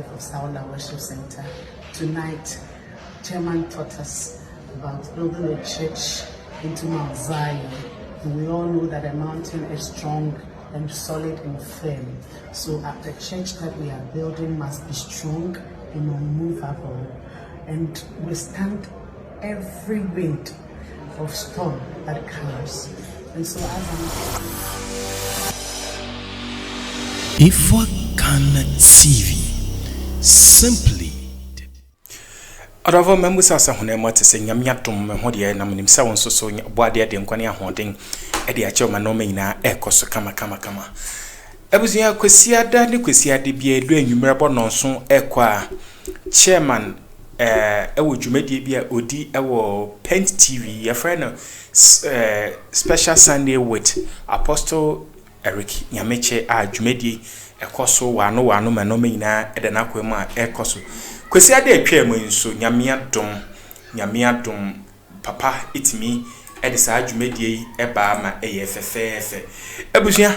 life of Saula Worship Center. Tonight, Chairman taught us about building a church into Mount Zion. And we all know that a mountain is strong and solid and firm. So the church that we are building must be strong and unmovable and withstand every wind of storm that comes. And so if one can see simply Adavo membusa sa hunema te se nyamya dom me hode na munim sa won so boade de nkwane ahoden e de ache ma no nyina ekoso kama ebusia kwasiada ne kwasiade bia edu anwumere bo nonso ekwa chairman ewo dwumadie bia odi ewo Pent TV ya friend special Sunday with Apostle Eric Nyamekye a dwumadie ekoso wano ma no nyina e de na kwema ekoso kwesi ade atwa mu nso nyamia dom papa itimi e de sa adwumadie e ba ma e ye fefefe abusua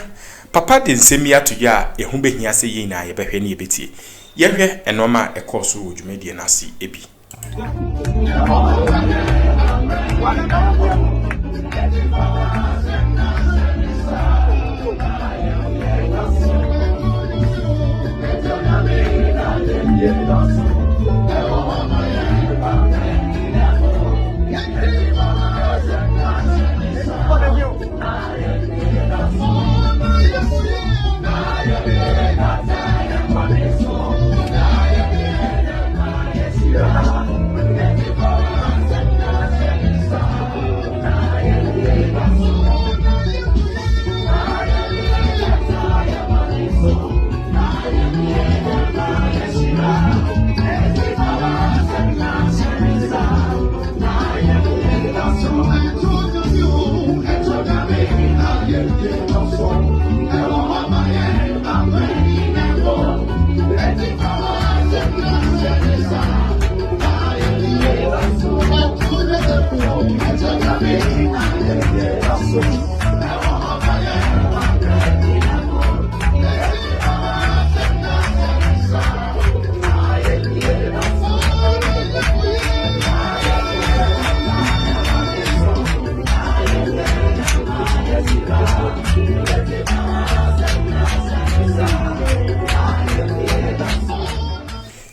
papa de nsemi atoya e hu behia se yi na ye behwe ne ye betie ye hwe enoma e course wo dwumadie na se ebi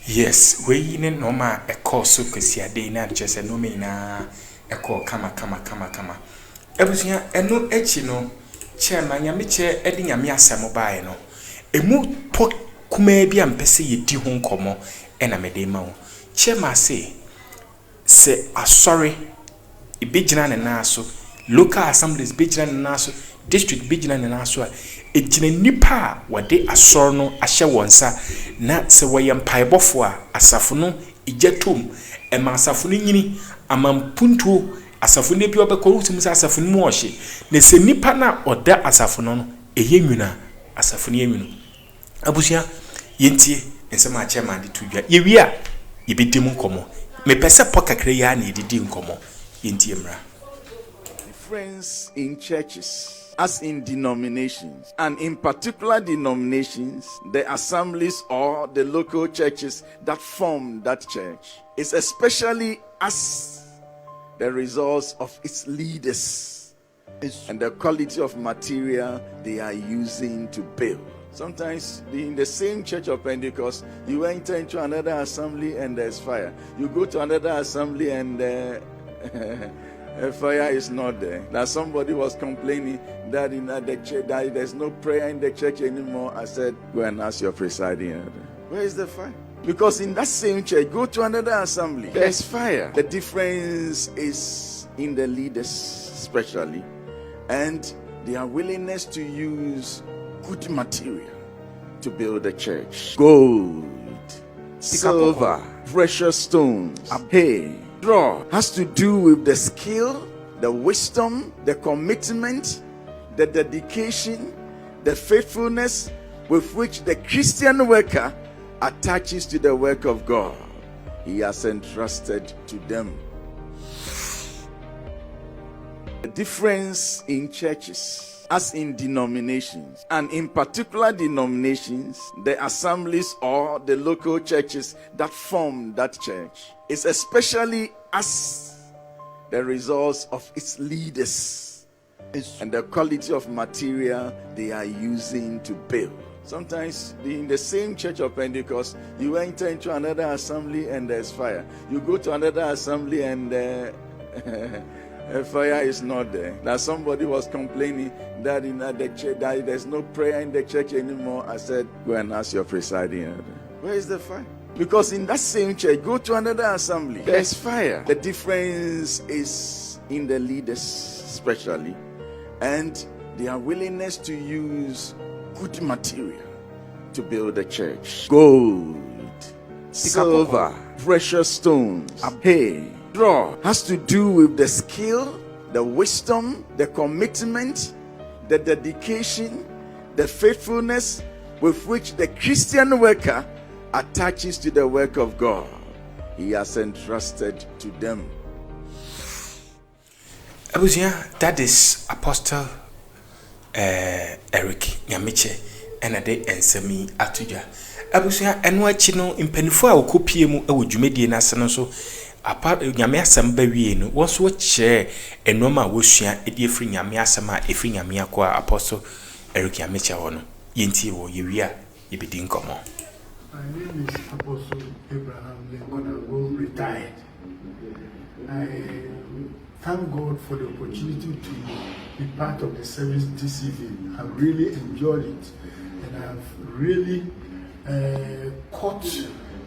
Yes, we in normal a course so kwesiade na chese no me na e call kama. Ebusia eno echi no chairman Nyamekye edi nyame asemo bae no. Emu po kuma bia mpese yedi ho nkomo e na mede ma wo. Chairman se asori ibigina ne na so local assemblies bigina ne na so district bigina ne na so ejina nipa wade asor no ahye wonsa na se woyem paibofo a asafo no ijetom ema asafo no nyini amampuntuo asafo ne bi obekọ utum se asafo no mu ohye na se nipa na oda asafo no eye nwuna asafo no yenwunu abusia yentie nsema chairman de tudwa yewi a yebedim nkomo me pese pokakre ya na edidi nkomo yentie mra difference in churches as in denominations, and in particular denominations, the assemblies or the local churches that form that church is especially as the results of its leaders and the quality of material they are using to build. Sometimes in the same church of Pentecost, you enter into another assembly and there's fire. You go to another assembly and fire is not there. Now somebody was complaining that in the church that there's no prayer in the church anymore. I said, go and ask your presiding elder. Where is the fire? Because in that same church, go to another assembly, there's fire. The difference is in the leaders especially and their willingness to use good material to build a church. Gold, silver, precious stones, hay, straw has to do with the skill, the wisdom, the commitment, the dedication, the faithfulness with which the Christian worker attaches to the work of God he has entrusted to them. The difference in churches as in denominations, and in particular denominations, the assemblies or the local churches that form that church, is especially as the results of its leaders and the quality of material they are using to build. Sometimes in the same church of Pentecost, you enter into another assembly and there's fire. You go to another assembly and fire is not there. Now somebody was complaining that in the church that there's no prayer in the church anymore. I said, go and ask your presiding elder. Where is the fire? Because in that same church, go to another assembly, there's fire. The difference is in the leaders especially, and their willingness to use good material to build a church. Gold, silver, precious stones, hay, straw has to do with the skill, the wisdom, the commitment, the dedication, the faithfulness with which the Christian worker attaches to the work of God he has entrusted to them. That is Apostle Eric Nyamekye and a day and semi atuja. Abusia and watching no in penifo a copy mu a dwumedie na ase no so apart nyame asem ba wie no wo so che enoma wosua edi efri nyame asem a efri nyame akwa Apostle Eric Nyamekye ho no yenti wo yewia yebedi nkomo. My name is Apostle Abraham Lincoln, retired. I thank God for the opportunity to be part of the service this evening. I've really enjoyed it, and I've really caught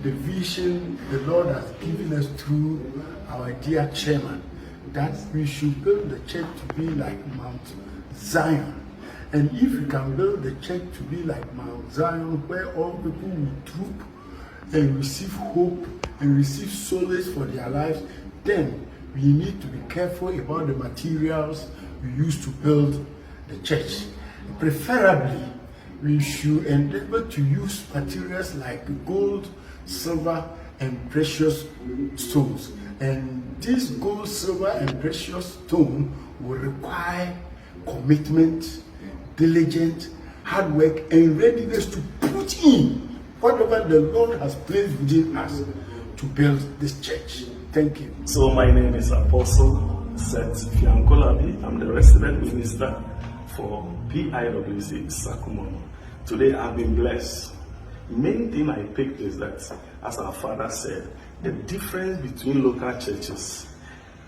the vision the Lord has given us through our dear chairman, that we should build the church to be like Mount Zion. And if we can build the church to be like Mount Zion, where all people will troop and receive hope and receive solace for their lives, then we need to be careful about the materials we use to build the church. Preferably, we should endeavor to use materials like gold, silver, and precious stones. And this gold, silver, and precious stone will require commitment, diligent, hard work, and readiness to put in whatever the Lord has placed within us to build this church. Thank you. So my name is Apostle Seth Fiankolabi. I'm the resident minister for PIWC Sakumono. Today I've been blessed. Main thing I picked is that, as our father said, the difference between local churches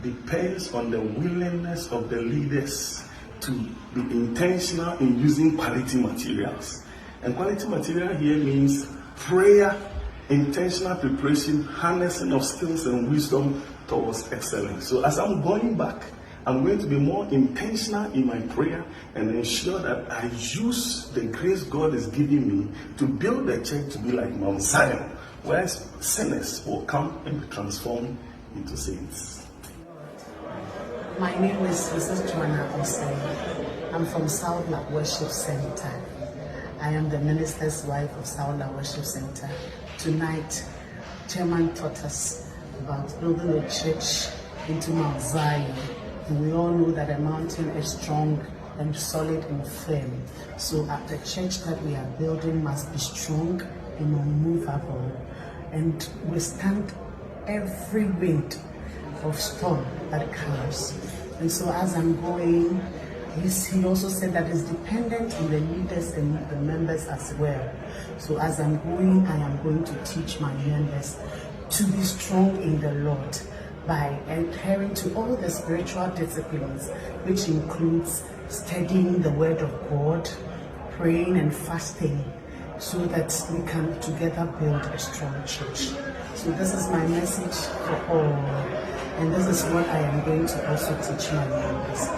depends on the willingness of the leaders to be intentional in using quality materials. And quality material here means prayer, intentional preparation, harnessing of skills and wisdom towards excellence. So as I'm going back, I'm going to be more intentional in my prayer and ensure that I use the grace God is giving me to build the church to be like Mount Zion, where sinners will come and be transformed into saints. My name is Mrs. Joanna Osei. I'm from Southland Worship Center. I am the minister's wife of Southland Worship Center. Tonight, Chairman taught us about building a church into Mount Zion. And we all know that a mountain is strong and solid and firm. So the church that we are building must be strong and unmovable and withstand every wind of storm that comes. And so as I'm going, he also said that it's dependent on the leaders and the members as well. So as I'm going, I am going to teach my members to be strong in the Lord by adhering to all the spiritual disciplines, which includes studying the Word of God, praying and fasting, so that we can together build a strong church. So this is my message for all, and this is what I am going to also teach my members.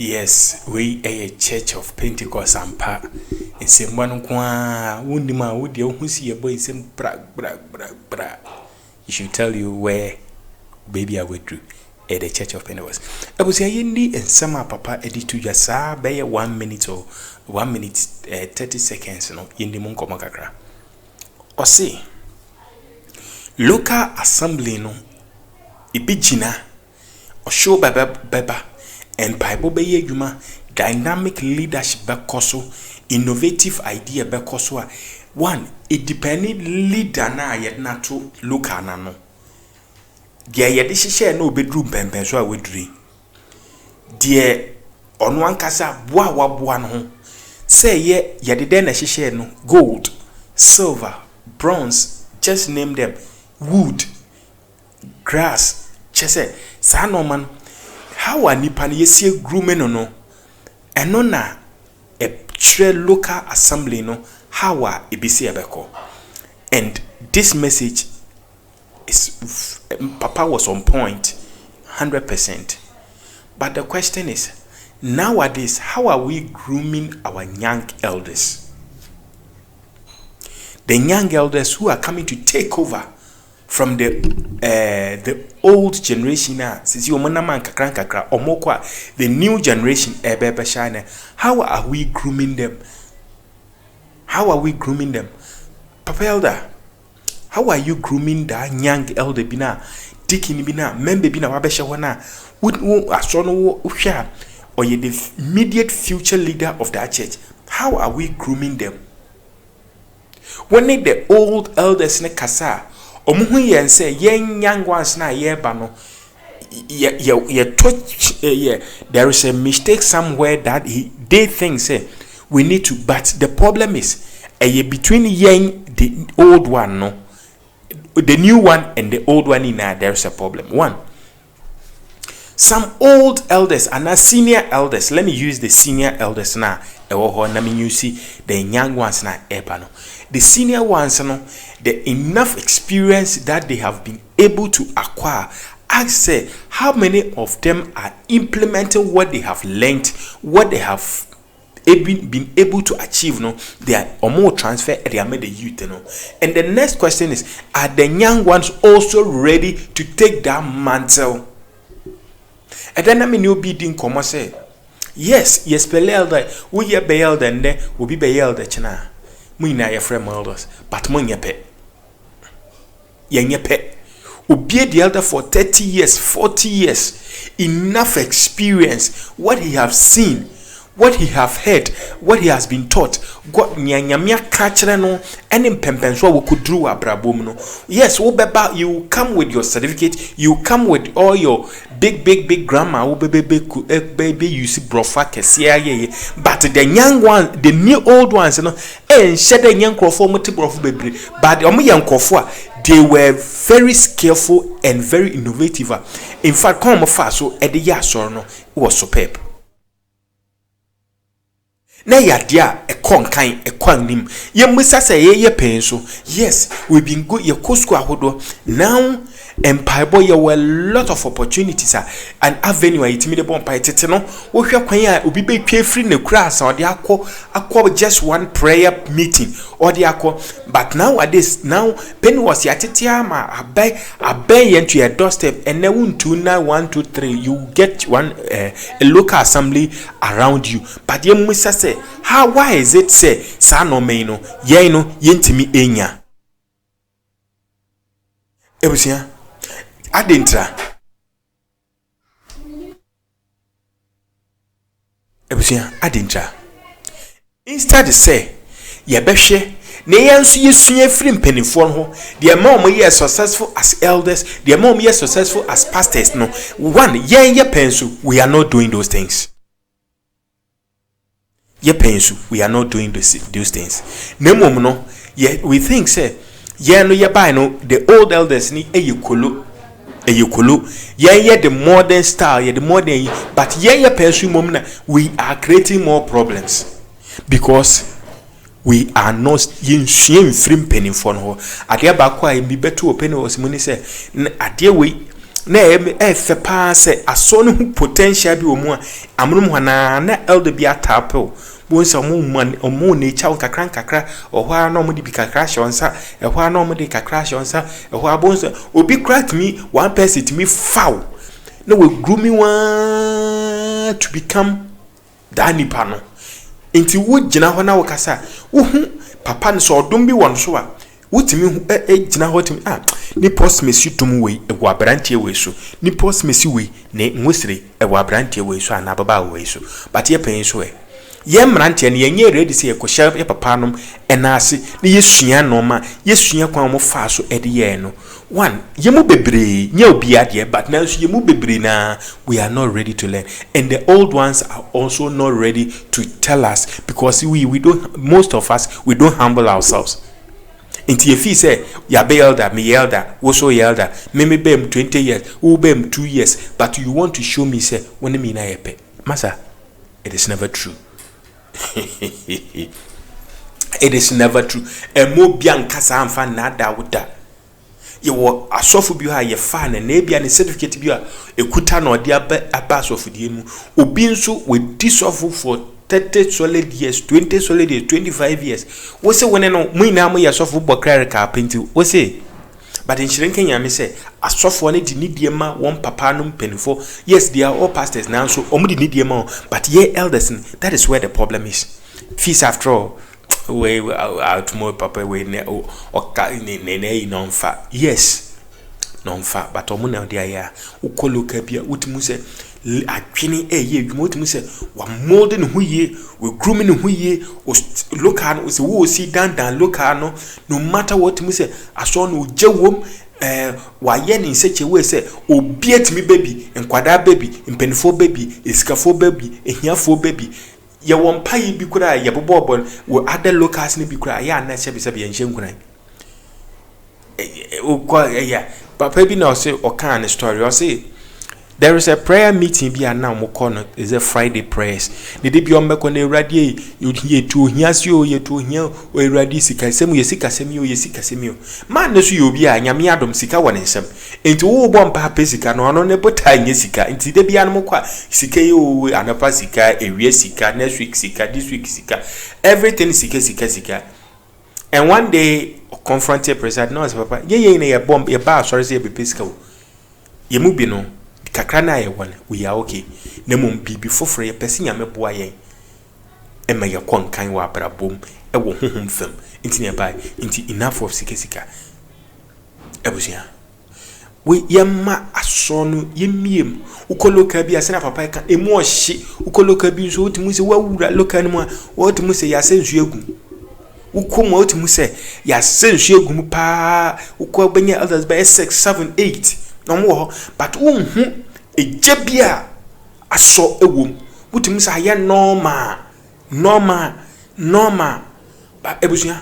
Yes, we a church of Pentecost and pa. And say one kwa wundima would you who see a boy sem bra. He should tell you where baby I withdrew at the church of Pentecost. I was here in summer papa edit to just by 1 minute or 1 minute 30 seconds no in the monko makakra. Or say local assembly no ibijina or show baba and Bible be yuma dynamic leadership bekoso innovative idea bekoso one independent leader na yet na to local na no dia yede hihye na obedru pempen so a wedri die ono ankasa boa no ho say ye yede den na hihye no gold silver bronze just name them wood grass chese sa no man how are nipa na yesie grooming no eno na a tre local assembly no how are ebisi ebeko. And this message is papa was on point 100%. But the question is nowadays how are we grooming our young elders, the young elders who are coming to take over from the old generation now, the new generation, how are we grooming them? How are we grooming them? Papa Elder, how are you grooming that young elder bina, dikin bina, member bina wabesha wana, or you the immediate future leader of that church? How are we grooming them? When the old elders ne kasa, omuhu yen say yen young ones na yeba no there is a mistake somewhere that they think say we need to, but the problem is between yen the old one no the new one and the old one in there is a problem. One, some old elders and now senior elders, let me use the senior elders now, you see the young ones now the senior ones no the enough experience that they have been able to acquire. I say how many of them are implementing what they have learned, what they have been able to achieve, no, they are or more transfer they are made the youth, no. And the next question is, are the young ones also ready to take that mantle? And then I mean you be doing come say yes pele elder we ye be elder and then we be elder china mu na ye frame elders but mu nyepe obie the elder for 30 years 40 years, enough experience, what he have seen, what he have heard, what he has been taught. God nyamia kachre no any pempenso we could do abrabom no. Yes, you come with your certificate, you come with all your big grandma baby you see brofa kesia ye, but the young one, the new old ones no shed the young crofo moti brofu baby, but omo young crofo they were very skillful and very innovative. In fact, come fast so at the yasor no was superb. Na yadia e konkan e kwanim ye musa say ye penso. Yes, we've been good ye kosko ahodo now. Empire ye were a lot of opportunities and avenue itimide bon pa tete no wo hwe kwan a obi be twa free ne kura or de akọ just one prayer meeting or de akọ. But nowadays now pen was ya tete ama abai into your doorstep and then 1 2 3 you get one a local assembly around you. But ye musa say why is it say sa no me no ye no yentimi enya ebusia adintra instead say ye behwe na yanso yesua free mpanifo ho the mom ye successful as elders, the mom ye successful as pastors no one ye pensu we are not doing those things. Ye pensu we are not doing those things. Nemom no we think say ye no ye buy no the old elders ni eyekolo ye the modern style, ye the modern, but ye pursue mom we are creating more problems because we are not yin free penny for no. Adia bakwa be better open was money say adia we na fe pa se aso ne hu potential bi omu a amrum hana na elder bi atapel bonsa omu ne chaw kakra ohwa na omu di bi kakra shonsa ehwa na omu di kakra shonsa ehwa bonsa obi crack me one person to me foul na we grooming one to become that nipa no enti wo gina ho na wo kasa wo hu papa ne so odom bi won so a wotimi hu gina ho timi ni post mesi tum we ewo abrantie we so ni post mesi we ne nwosire ewo abrantie we so ana baba we so but ye pen so ye mrantie ne yenye ready say ekohya ye papa nom enase ne yesua no ma yesua kwan mo fa so ede ye no one ye mu bebre nya obi ade but now ye mu bebre na we are not ready to learn and the old ones are also not ready to tell us because we don't, most of us we don't humble ourselves. Inti if he say ya be elder, me elder, also elder, me bem 20 years, who bem 2 years, but you want to show me say when me na yepe. Masa, it is never true. It is never true. E mo bian kasa amfa na da wuda. Ye wo asofu bi ha ye fa na bia ne certificate bi a ekuta na odi aba asofu die mu. Obi nso we disofu for 30 solid years, 20 solid years, 25 years. We say when no muina mo ya sofu bokra ka penti. We say but in Sri Lanka me say asofu one di nidiema one papa no penifo. Yes, they are all pastors now so omo di nidiema but ye elders, that is where the problem is. Fees after all we out more papa we ne o ne nonfa. Yes, nonfa but omo na dia ya ukoloka bia utimu say adwene ye adwuma utimu say wa molding hu ye we grooming hu ye look an say wo si dan look no matter what mu say aso no jewom wa ye ni seche we say obi atimi baby enkwada baby mpenifo baby iskafo baby ehiafo baby ye won paye bi kura ye bobo we other locals ni bi kura ya na che bi se bi enhye nkuran yeah papa bi na say o kan story o say there is a prayer meeting bi now mo corner is a Friday prayers the day bi o meko na ewrade ye tu hiase o ye tu hia o ewrade sikasem ye sikasem yo ye sikasem yo man no so ye obi a nyame adom sika won nsem enti wo bo mpa pa sika no ono ne bota nya sika enti de bia no mo kwa sika ye o anapa sika ewie sika next week sika this week sika everything sika and one day confronted president no as papa ye na ye bomb ye ba sorry say be sika wo ye mu bi no kakra na ye won we are okay na mum bibi foforo ye pese nyame boa yen e ma ye konkan wa brabom e wo honhom fam inti ne bai inti enough of sika ebusia we yemma asonu yemiem ukoloka bi asena papa ka emu ohye ukoloka bi so otimu se wawura loka nemu a otimu se ya sensu egum ukomo otimu se ya sensu egum pa ukọ benya others by 6 7 8 no but unhu ejebia aso ewom wutim sa ye normal ba ebusia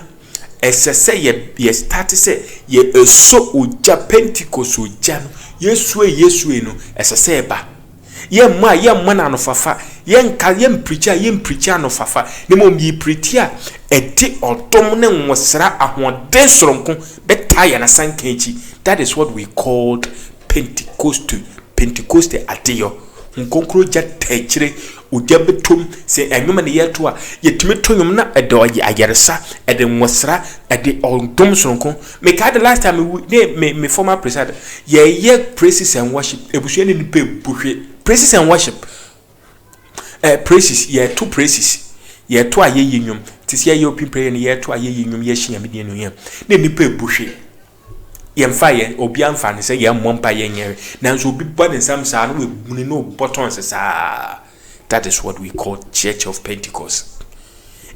esese ye start se ye eso oja Pentecost oja no yesu no esese ba ye ma na no fafa ye nka ye preacher no fafa ne mom ye preacher edi odom ne nwosra ahoden soronko betaya na sankanchi. That is what we called Pentecost adeyo nkonkro ja tachire oja betom se enwoma ne yeto a yetime tonyom na edo ayeresa ede nwosra ede odom soronko me ka the last time me former president ye praises and worship ebusu ne nipa buhwe praises and worship praises ye two praises ye to aye yenyum tisia ye open prayer ne ye to aye yenyum ye hia medie no yam ne nipa buhwe yemfa ye obi amfa ne se ye mmompa ye nyere nanso obi bɔ ne sam saa no we buni no bottom saa. That is what we call Church of Pentecost.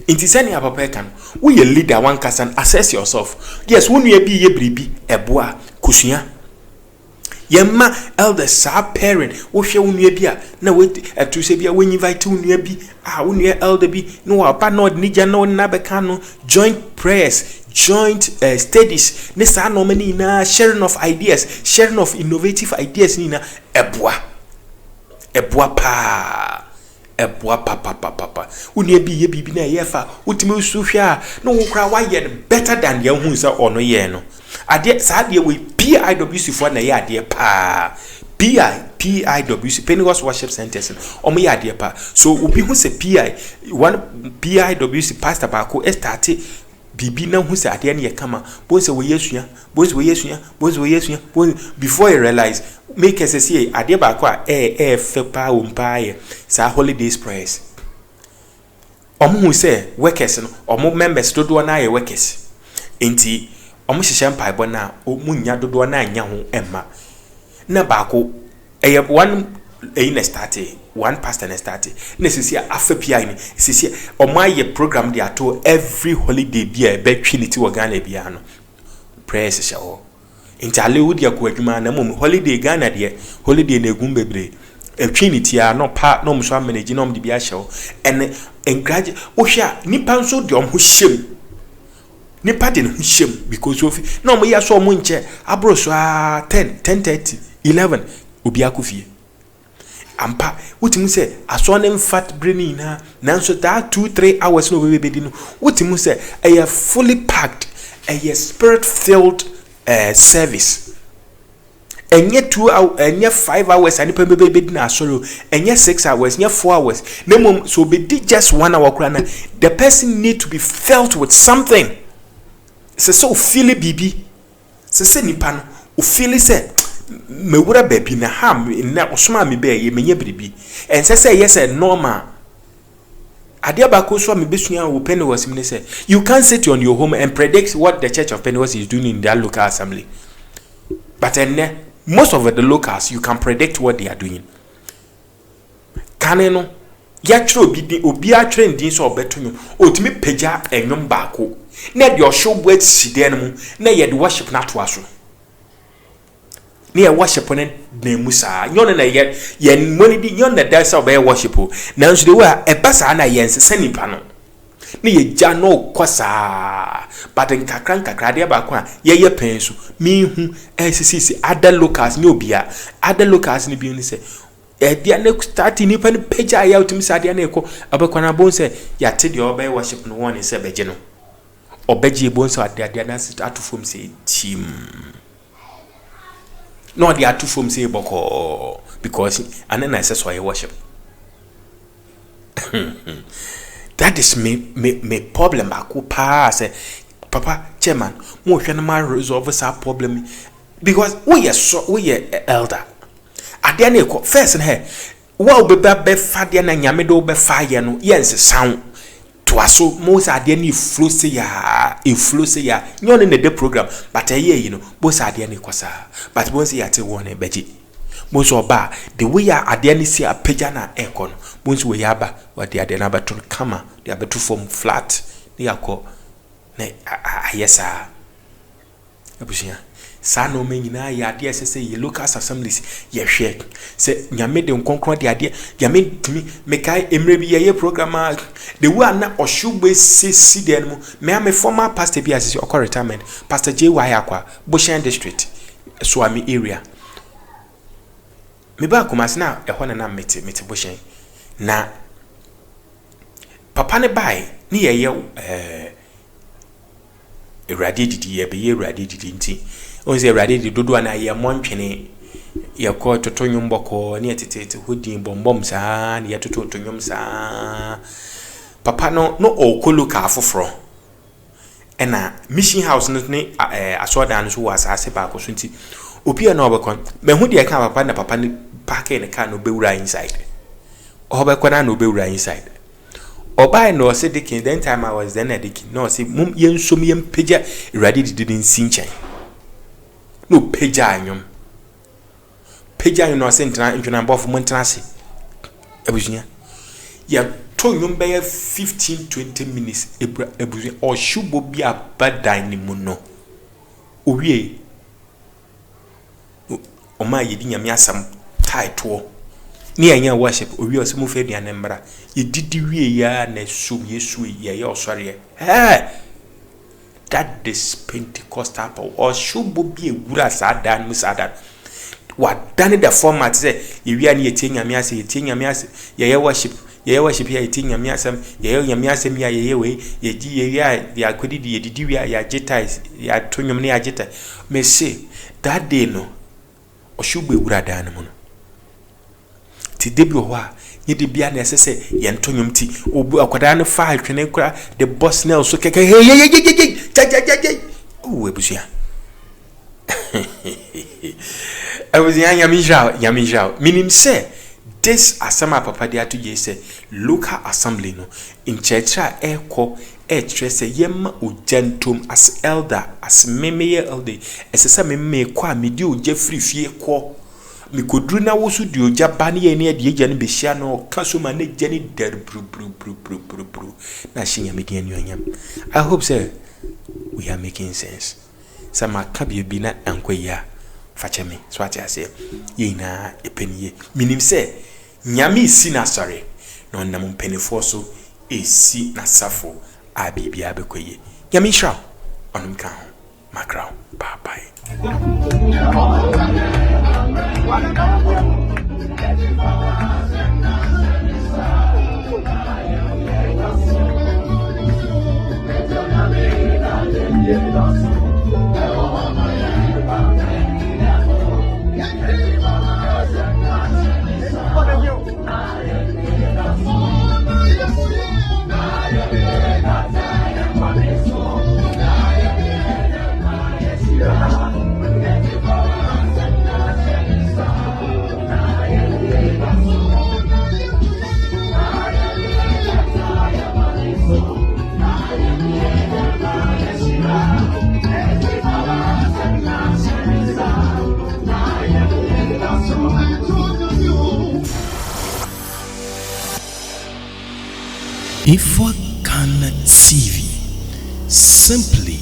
Inti sani apapa kan we a leader one can assess yourself. Yes, when you be ye bribi eboa kusua yemma elder sa parent wo hwe wonu bia na we to se bia when invite wonu bi wonu elder bi no apa no ni ja no na beka no joint prayers, joint studies ne sa no many na sharing of ideas, sharing of innovative ideas ni na eboa papa wonu bi ye bibi na ye fa utimi su hwe a no wo kra wa ye better than ye hu se ono ye no ade sa ade we PIWC for na ye ade pa PIWC Pentecost Worship Centers omo ya de pa so obi hu se PIWC pastor ba ko start bibi na hu se ade na ye kama bo se we yesua before you realize make us see ade ba ko fe pa o mpa ye sa holidays prayers omo hu se workers no omo members dodo na ye workers enti omo hihye mpa ibo na omu nya dodo na anya ho emma na ba ko one one pastor na start na sisi afapia ni sisi omaye program dey ato every holiday bia be twinity wo Ghana bia no prayers sha intale wudi akwa adwuma na mum holiday Ghana de holiday na egum bebre twinity a no pa no mso manage no mde bia sha and encourage wo hwa nipa nso de omho hyem nipa de no hyem because of no mo ya so mo nche abro so 10:30 11 obi akofie ampa wutimu se aso ne mfat breni na nanso that 2-3 hours no we be no wutimu se a fully packed a spirit filled service enye 2 hours enye 5 hours ani pe be na asoro enye 6 hours enye 4 hours na mom so be just 1 hour kra na the person need to be filled with something so feel bibi se nipa no o feel se me wura baby na ham na osoma me be ye menye bribi ense say yes normal adia ba ko so me besua wo Pentecost me say you can't sit on your home and predict what the church of Pentecost is doing in their local assembly, but most of the locals you can predict what they are doing. Kaneno ya tro obi a trend din so obetonyo otimi peja enwom ba ko na de osho bo atsidene mu na ye de worship na to aso ne worship ne na musa nyon na ye money di nyon na da sa be worship na nso de wa e basa na ye nsese nipa no ne ye ja no kwasa but nkakra de ba ko a ye penso mi hu sisi other locals ne obia other locals ne bi ni se dia na start nipa ne page aya utimi sa dia na eko abakwana bon se ya te de obe worship no one se beje no obeje bon se dia na start from say team no they are too from say boko because and then I say so I worship. That is me problem aku pa say papa chairman mo hwe na ma resolve that problem because we are elder ade na ekọ first na wa obeba fa de na nyame do be fa ye no yense sound to aso mo sa ade na influence ya nyon na the program but you know bo sa ade na ekosa but bo say ate won e beji mo so ba the way ade na si apeja na ekọ no bo so we yaba wa de ade na beto kama de abeto form flat ne yakọ na ayesa ebusia sa no menyina ya de sese ye local assemblies ye hwe se nyame de nkonkron de ade nyame timi mekai emre bi ye program the way na oshugbe sesi den mu me former pastor bi asisi okọ retirement pastor JY akwa Boshan district Swami area me ba kuma na ehọ na mete Boshan na papa ne bai ni ye erade didi ye be ye erade didi nti onse erade didi dodo na ye montwene ye ko totonyum boko ne tetete hodin bombom saa ne ye totonyum saa papa no okolo ka afoforo ena mission house no ne asodan so was ase ba ko so nti obi na obekon me hu de ka papa na papa ne park ne car no bewura inside obekon na no bewura inside obai no se dikin then time I was then a dikin no se mum yensom yem peja ready didn't sinchen no peja anyom no se ntena ntwena bof mo ntena se ebusunya ya to nyom be 15-20 minutes ebusunya o shubo bi abadan ni mu no owie o ma yedi nyame asam title ni anya worship owie o se mu fe duane mbra ye didi wie ya na sum yesu ye osore that is Pentecostal power or shubo bi egura sadan musadan what done the format say ye wi ani ye nyame ase ye worship ye nyame asem ye nyame asem ya ye we ye di ye ya akodi di ye didi wi ya jeta ya tonyom ne ya jeta me say that day no Oshube wurada no no. Ti debi ho a ye de bia na esese ye ntonyom ti obu akwada no fa atwene kura the boss na so keke hey oh ebusia ebusia yamijao minim say this asama papa dia to ye say local assembly no in church a eko say yem ojantom as elder as memeye elder esesa meme kwa medi oja free fie ko mikodru na wosu di oja bane ye ne ade agya ne behia no kaso ma ne gya ne der bru na shinya medi anyonyam. I hope say we are making sense. Sama kabie bi na ankoya fache me so ati ase ye na epeniye minim say nyame si na sori no nam mpenifo so esi na safo abibia bekoye nyame hwa onum ka ho makraw bye bye. If one cannot TV, simply